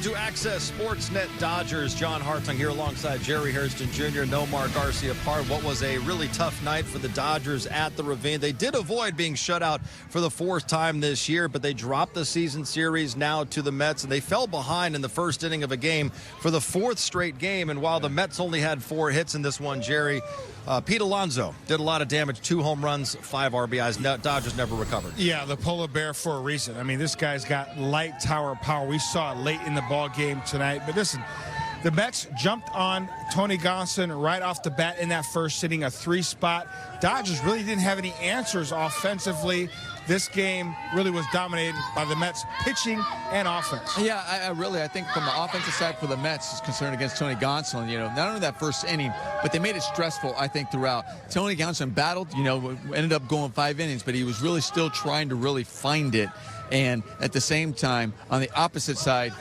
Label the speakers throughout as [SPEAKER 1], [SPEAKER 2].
[SPEAKER 1] Welcome to Access Sportsnet Dodgers. John Hartung here alongside Jerry Hairston Jr., Nomar Garcia Part. What was a really tough night for the Dodgers at the Ravine. They did avoid being shut out for the fourth time this year, but they dropped the season series now to the Mets, and they fell behind in the first inning of a game for the fourth straight game. And while the Mets only had 4 hits in this one, Jerry, Pete Alonso did a lot of damage. 2 home runs, 5 RBIs. Dodgers never recovered.
[SPEAKER 2] Yeah, the polar bear for a reason. I mean, this guy's got light tower power. We saw it late in the ball game tonight. But listen, the Mets jumped on Tony Gonsolin right off the bat in that first inning, a 3-spot. Dodgers really didn't have any answers offensively. This game really was dominated by the Mets pitching and offense.
[SPEAKER 3] Yeah, I think from the offensive side for the Mets is concerned against Tony Gonsolin, not only that first inning, but they made it stressful, I think, throughout. Tony Gonsolin battled, ended up going 5 innings, but he was really still trying to really find it. And at the same time, on the opposite side,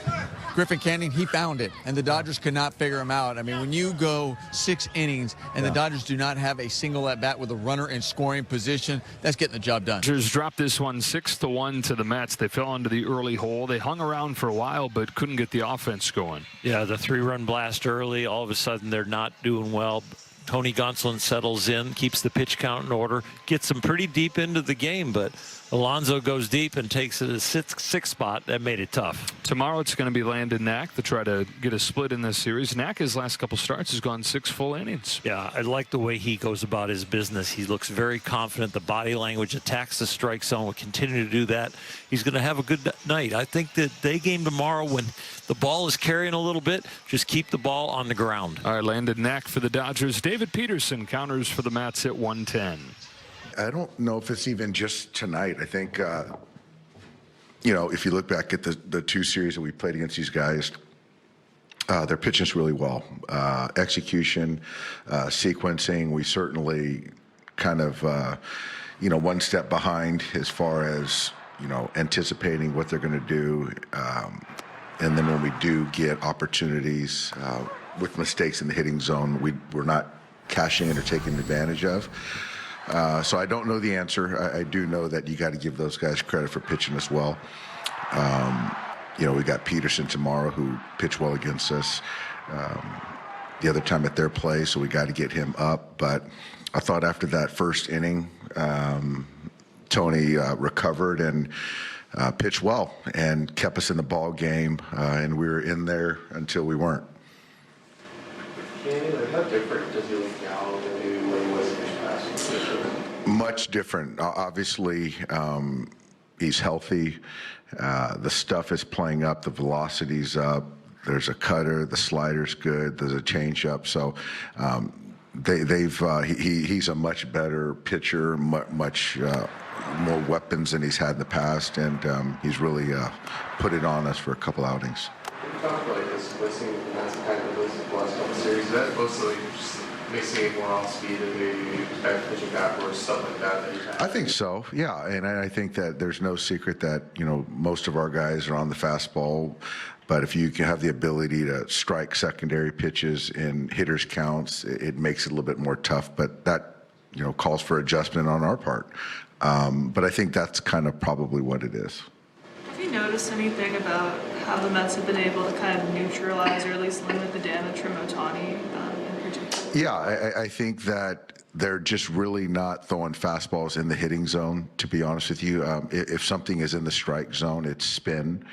[SPEAKER 3] Griffin Canning, he found it, and the Dodgers could not figure him out. I mean, when you go 6 innings and the Dodgers do not have a single at-bat with a runner in scoring position, that's getting the job done.
[SPEAKER 4] Dodgers dropped this one 6-1 to the Mets. They fell into the early hole. They hung around for a while, but couldn't get the offense going.
[SPEAKER 5] Yeah, the 3-run blast early. All of a sudden, they're not doing well. Tony Gonsolin settles in, keeps the pitch count in order, gets them pretty deep into the game, but Alonso goes deep and takes it a 6th spot. That made it tough.
[SPEAKER 4] Tomorrow it's going to be Landon Knack to try to get a split in this series. Knack, his last couple starts, has gone 6 full innings.
[SPEAKER 5] Yeah, I like the way he goes about his business. He looks very confident. The body language attacks the strike zone. Will continue to do that. He's going to have a good night. I think that day game tomorrow, when the ball is carrying a little bit, just keep the ball on the ground.
[SPEAKER 4] All right, Landon Knack for the Dodgers. David Peterson counters for the Mets at 110.
[SPEAKER 6] I don't know if it's even just tonight. I think, if you look back at the 2 series that we played against these guys, they're pitching us really well. Execution, sequencing, we certainly kind of, one step behind as far as, anticipating what they're going to do. And then when we do get opportunities with mistakes in the hitting zone, we're not cashing in or taking advantage of. So I don't know the answer. I do know that you got to give those guys credit for pitching as well. We got Peterson tomorrow, who pitched well against us the other time at their place, so we got to get him up. But I thought after that first inning, Tony recovered and pitched well and kept us in the ball game, and we were in there until we weren't.
[SPEAKER 7] How different does he look now than he was in his past?
[SPEAKER 6] Much different. Obviously, he's healthy. The stuff is playing up. The velocity's up. There's a cutter. The slider's good. There's a changeup. So he's a much better pitcher, much more weapons than he's had in the past, and he's really put it on us for a couple outings.
[SPEAKER 7] You talked about his blitzing, and that's kind of the blitzing the last couple series. Is that mostly just mixing it more off speed and maybe back pitching backwards, stuff like that you've had?
[SPEAKER 6] I think so, yeah, and I think that there's no secret that most of our guys are on the fastball, but if you can have the ability to strike secondary pitches in hitters' counts, it makes it a little bit more tough. But that calls for adjustment on our part. But I think that's kind of probably what it is.
[SPEAKER 8] Have you noticed anything about how the Mets have been able to kind of neutralize or at least limit the damage from Ohtani in particular?
[SPEAKER 6] Yeah, I think that they're just really not throwing fastballs in the hitting zone, to be honest with you. If something is in the strike zone, it's spin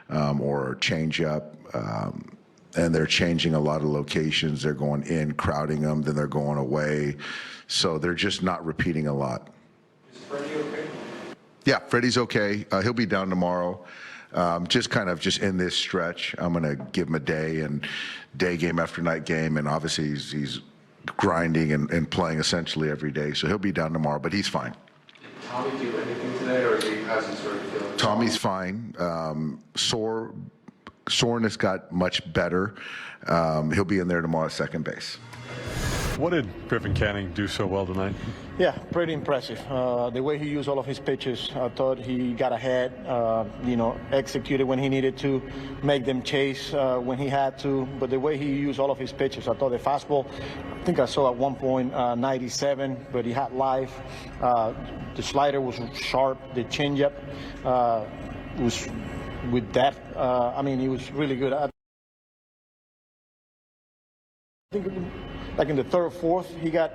[SPEAKER 6] or changeup. And they're changing a lot of locations. They're going in, crowding them, then they're going away. So they're just not repeating a lot.
[SPEAKER 7] Is Freddie okay?
[SPEAKER 6] Yeah, Freddie's okay. He'll be down tomorrow. Just in this stretch, I'm going to give him a day and day game after night game. And obviously he's grinding and playing essentially every day. So he'll be down tomorrow, but he's fine.
[SPEAKER 7] Did Tommy do anything today, or how's he sort of feeling?
[SPEAKER 6] Tommy's fine. Soreness got much better. He'll be in there tomorrow at second base.
[SPEAKER 9] What did Griffin Canning do so well tonight?
[SPEAKER 10] Yeah, pretty impressive. The way he used all of his pitches, I thought he got ahead, executed when he needed to, make them chase when he had to. But the way he used all of his pitches, I thought the fastball, I think I saw at one point 97, but he had life. The slider was sharp. The changeup was with depth. I mean, he was really good. I think like in the third or fourth, he got,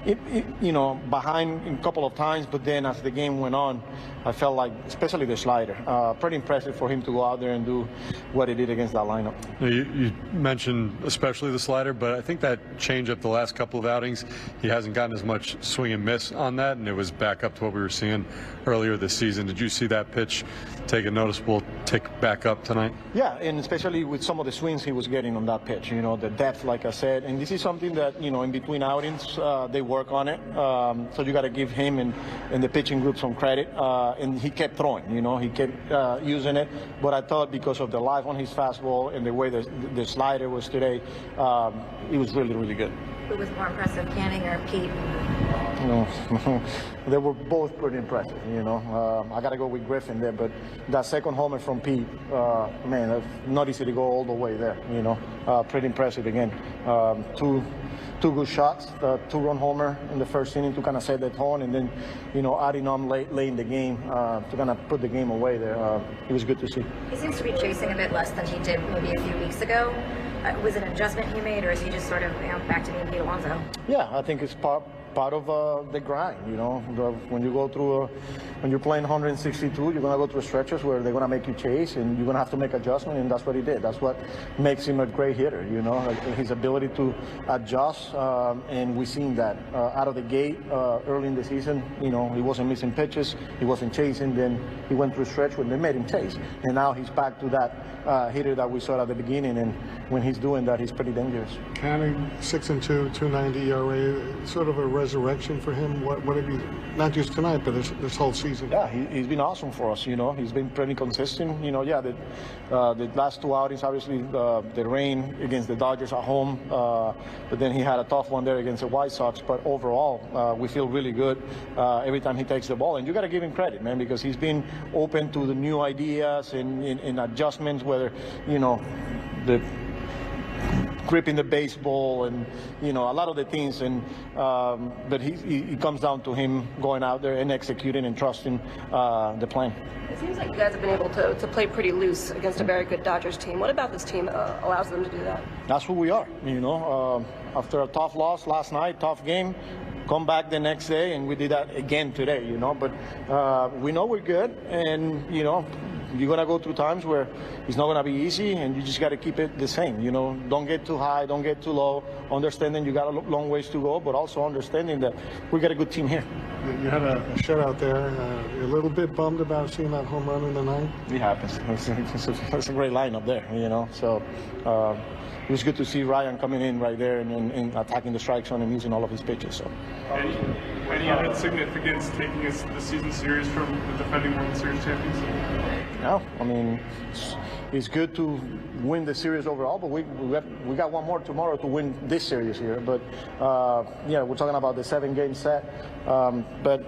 [SPEAKER 10] behind a couple of times, but then as the game went on, I felt like, especially the slider, pretty impressive for him to go out there and do what he did against that lineup.
[SPEAKER 9] You mentioned especially the slider, but I think that changeup the last couple of outings, he hasn't gotten as much swing and miss on that, and it was back up to what we were seeing earlier this season. Did you see that pitch take a noticeable tick back up tonight?
[SPEAKER 10] Yeah, and especially with some of the swings he was getting on that pitch, the depth, like I said, and this is something that, in between outings, they work on it, so you got to give him and the pitching group some credit, and he kept throwing, he kept using it, but I thought because of the life on his fastball and the way the slider was today, he was really, really good.
[SPEAKER 11] Who was more impressive, Canning or Pete?
[SPEAKER 10] They were both pretty impressive, I got to go with Griffin there, but that second homer from Pete, man, that's not easy to go all the way there, pretty impressive again. Two good shots, 2-run homer in the first inning to kind of set the tone, and then, adding on late in the game to kind of put the game away there. It was good to see.
[SPEAKER 11] He seems to be chasing a bit less than he did maybe a few weeks ago. Was it an adjustment he made, or is he just sort of back to being Pete Alonso?
[SPEAKER 10] Yeah, I think it's part of the grind, when you go through, when you're playing 162, you're going to go through stretches where they're going to make you chase, and you're going to have to make adjustment, and that's what he did. That's what makes him a great hitter, his ability to adjust, and we've seen that out of the gate early in the season. He wasn't missing pitches, he wasn't chasing, then he went through a stretch when they made him chase, and now he's back to that hitter that we saw at the beginning, and when he's doing that, he's pretty dangerous.
[SPEAKER 12] Canning, 6-2, 2.90 ERA, sort of a resurrection for him. What have you, not just tonight, but this whole season?
[SPEAKER 10] Yeah, he's been awesome for us. He's been pretty consistent. Yeah, the last two outings, obviously the rain against the Dodgers at home, but then he had a tough one there against the White Sox. But overall, we feel really good every time he takes the ball, and you got to give him credit, man, because he's been open to the new ideas and adjustments, whether the gripping the baseball and a lot of the things, and but he comes down to him going out there and executing and trusting the plan.
[SPEAKER 13] It seems like you guys have been able to play pretty loose against a very good Dodgers team. What about this team allows them to do that?
[SPEAKER 10] That's who we are. After a tough loss last night, tough game, come back the next day, and we did that again today. But we know we're good, and you're going to go through times where it's not going to be easy, and you just got to keep it the same. Don't get too high, don't get too low, understanding you got a long ways to go, but also understanding that we got a good team here.
[SPEAKER 12] You had a shutout there. You're a little bit bummed about seeing that home run in the ninth?
[SPEAKER 10] It happens. It's a great lineup there, So it was good to see Ryan coming in right there and attacking the strike zone and using all of his pitches. So.
[SPEAKER 14] Any added significance taking the season series from the defending World Series champions?
[SPEAKER 10] No, I mean, it's good to win the series overall, but we got one more tomorrow to win this series here. But yeah, we're talking about the 7-game set, but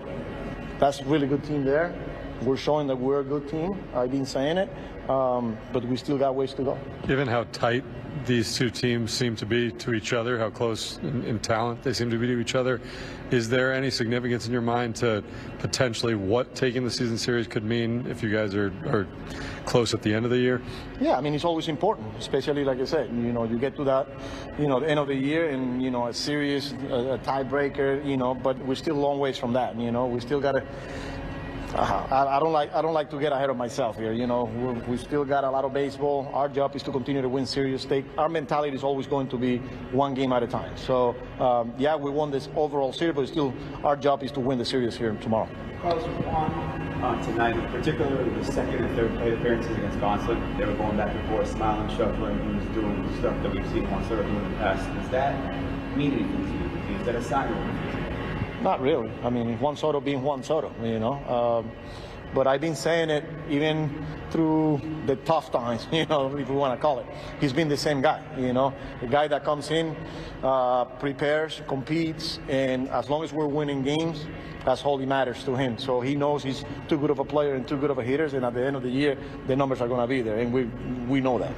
[SPEAKER 10] that's a really good team there. We're showing that we're a good team. I've been saying it, but we still got ways to go.
[SPEAKER 9] Given how tight these two teams seem to be to each other, how close in talent they seem to be to each other, is there any significance in your mind to potentially what taking the season series could mean if you guys are close at the end of the year?
[SPEAKER 10] Yeah, I mean, it's always important, especially like I said, you get to that, the end of the year and, a series, a tiebreaker, but we're still a long ways from that, we still got to. I don't like to get ahead of myself here. We still got a lot of baseball. Our job is to continue to win series. Our mentality is always going to be one game at a time. So yeah, we won this overall series, but still our job is to win the series here tomorrow.
[SPEAKER 15] Carlos, on tonight, particularly the second and third plate appearances against Gonsolin, they were going back and forth, smiling, shuffling. He was doing stuff that we've seen Juan Soto do in the past. Does that mean anything to you? Is that a sign of anything?
[SPEAKER 10] Not really. I mean, Juan Soto being Juan Soto, but I've been saying it even through the tough times, if you want to call it. He's been the same guy, the guy that comes in, prepares, competes, and as long as we're winning games, that's all that matters to him. So he knows he's too good of a player and too good of a hitter, and at the end of the year, the numbers are going to be there, and we know that.